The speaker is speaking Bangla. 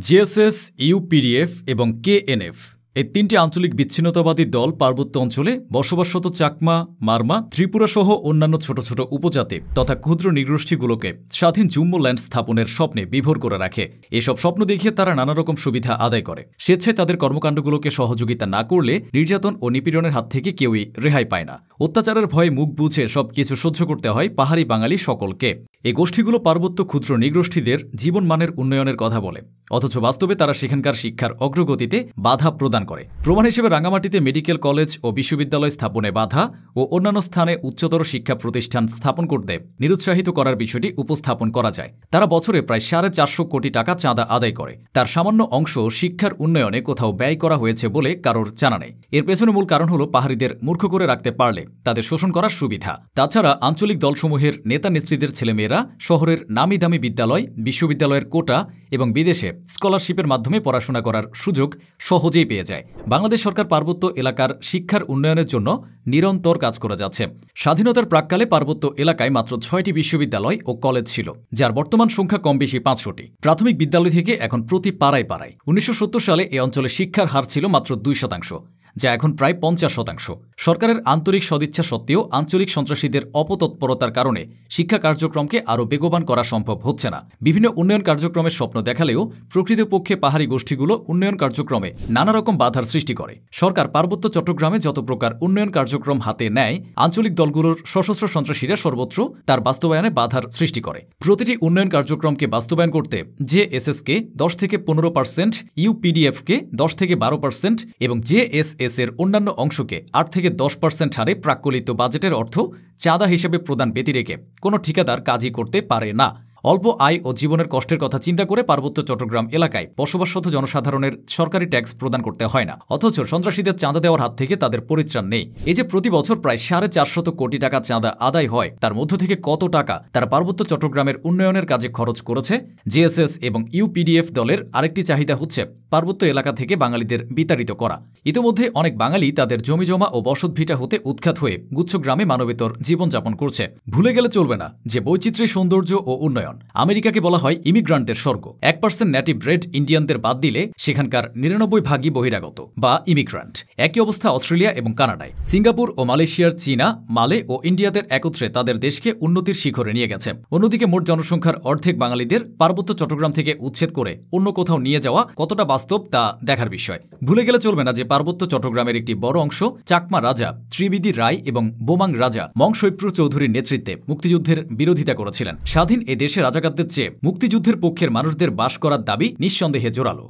জেএসএস, ইউপিডিএফ এবং কেএনএফ এই তিনটি আঞ্চলিক বিচ্ছিন্নতাবাদী দল পার্বত্য অঞ্চলে বসবাসরত চাকমা, মারমা, ত্রিপুরা সহ অন্যান্য ছোট ছোট উপজাতি তথা ক্ষুদ্র নৃগোষ্ঠীগুলোকে স্বাধীন জুম্মু ল্যান্ড স্থাপনের স্বপ্নে বিভোর করে রাখে। এসব স্বপ্ন দেখিয়ে তারা নানা রকম সুবিধা আদায় করে। স্বেচ্ছায় তাদের কর্মকাণ্ডগুলোকে সহযোগিতা না করলে নির্যাতন ও নিপীড়নের হাত থেকে কেউই রেহাই পায় না। অত্যাচারের ভয়ে মুখ বুঝে সবকিছু সহ্য করতে হয় পাহাড়ি বাঙালি সকলকে। এই গোষ্ঠীগুলো পার্বত্য ক্ষুদ্র নৃগোষ্ঠীদের জীবনমানের উন্নয়নের কথা বলে, অথচ বাস্তবে তারা সেখানকার শিক্ষার অগ্রগতিতে বাধা প্রদান করে। প্রমাণ হিসেবে রাঙামাটিতে মেডিকেল কলেজ ও বিশ্ববিদ্যালয় স্থাপনে বাধা ও অন্যান্য স্থানে উচ্চতর শিক্ষা প্রতিষ্ঠান স্থাপন করতে নিরুৎসাহিত করার বিষয়টি উপস্থাপন করা যায়। তারা বছরে প্রায় 450 কোটি টাকা চাঁদা আদায় করে। তার সামান্য অংশ শিক্ষার উন্নয়নে কোথাও ব্যয় করা হয়েছে বলে কারোর জানা নেই। এর পেছনে মূল কারণ হল পাহাড়িদের মূর্খ করে রাখতে পারলে তাদের শোষণ করার সুবিধা। তাছাড়া আঞ্চলিক দলসমূহের নেতা নেত্রীদের ছেলেমেয়েরা শহরের নামি দামি বিদ্যালয়, বিশ্ববিদ্যালয়ের কোটা এবং বিদেশে স্কলারশিপের মাধ্যমে পড়াশোনা করার সুযোগ সহজেই পেয়ে যায়। বাংলাদেশ সরকার পার্বত্য এলাকার শিক্ষার উন্নয়নের জন্য নিরন্তর কাজ করে যাচ্ছে। স্বাধীনতার প্রাক্কালে পার্বত্য এলাকায় মাত্র 6টি বিশ্ববিদ্যালয় ও কলেজ ছিল, যার বর্তমান সংখ্যা কম বেশি 500টি। প্রাথমিক বিদ্যালয় থেকে এখন প্রতি পাড়ায় পাড়ায়। 1970 সালে এ অঞ্চলে শিক্ষার হার ছিল মাত্র 2%, যা এখন প্রায় 50%। সরকারের আন্তরিক সদিচ্ছা সত্ত্বেও আঞ্চলিক সন্ত্রাসীদের অপতৎপরতার কারণে শিক্ষা কার্যক্রমকে আরও বেগবান করা সম্ভব হচ্ছে না। বিভিন্ন উন্নয়ন কার্যক্রমের স্বপ্ন দেখালেও প্রকৃতপক্ষে পাহাড়ি গোষ্ঠীগুলো উন্নয়ন কার্যক্রমে নানা রকম বাধার সৃষ্টি করে। সরকার পার্বত্য চট্টগ্রামে যত প্রকার উন্নয়ন কার্যক্রম হাতে নেয়, আঞ্চলিক দলগুলোর সশস্ত্র সন্ত্রাসীরা সর্বত্র তার বাস্তবায়নে বাধার সৃষ্টি করে। প্রতিটি উন্নয়ন কার্যক্রমকে বাস্তবায়ন করতে জেএসএসকে 10 থেকে 15%, ইউপিডিএফকে 10 থেকে 12% এবং জেএসএস এর অন্যান্য অংশকে 8 থেকে 10% হারে প্রাক্কলিত বাজেটের অর্থ চাঁদা হিসেবে প্রদান ব্যতি রেখে কোনো ঠিকাদার কাজই করতে পারে না। অল্প আয় ও জীবনের কষ্টের কথা চিন্তা করে পার্বত্য চট্টগ্রাম এলাকায় বসবাসরত জনসাধারণের সরকারি ট্যাক্স প্রদান করতে হয় না, অথচ সন্ত্রাসীদের চাঁদা দেওয়ার হাত থেকে তাদের পরিত্রাণ নেই। এই যে প্রতি বছর প্রায় 450 কোটি টাকা চাঁদা আদায় হয়, তার মধ্য থেকে কত টাকা তারা পার্বত্য চট্টগ্রামের উন্নয়নের কাজে খরচ করেছে? জেএসএস এবং ইউপিডিএফ দলের আরেকটি চাহিদা হচ্ছে পার্বত্য এলাকা থেকে বাঙালিদের বিতাড়িত করা। ইতিমধ্যে অনেক বাঙালি তাদের জমিজমা ও বসতভিটা হতে উৎখাত হয়ে গুচ্ছগ্রামে মানবেতর জীবনযাপন করছে। ভুলে গেলে চলবে না যে বৈচিত্র্যের সৌন্দর্য ও উন্নয়ন। আমেরিকাকে বলা হয় ইমিগ্রান্টদের স্বর্গ। 1% নেটিভ রেড ইন্ডিয়ানদের বাদ দিলে সেখানকার 99 ভাগই বহিরাগত বা ইমিগ্রান্ট। একই অবস্থা অস্ট্রেলিয়া এবং কানাডায়। সিঙ্গাপুর ও মালয়েশিয়ার চীনা, মালে ও ইন্ডিয়াদের একত্রে তাদের দেশকে উন্নতির শিখরে নিয়ে গেছে। অন্যদিকে মোট জনসংখ্যার অর্ধেক বাঙালিদের পার্বত্য চট্টগ্রাম থেকে উচ্ছেদ করে অন্য কোথাও নিয়ে যাওয়া কতটা বাস্তব তা দেখার বিষয়। ভুলে গেলে চলবে না যে পার্বত্য চট্টগ্রামের একটি বড় অংশ চাকমা রাজা ত্রিবিদি রায় এবং বোমাং রাজা মংশৈপ্র চৌধুরীর নেতৃত্বে মুক্তিযুদ্ধের বিরোধিতা করেছিলেন। স্বাধীন এ দেশে রাজাকারদের চেয়ে মুক্তিযুদ্ধের পক্ষের মানুষদের বাস করার দাবি নিঃসন্দেহে জোরালো।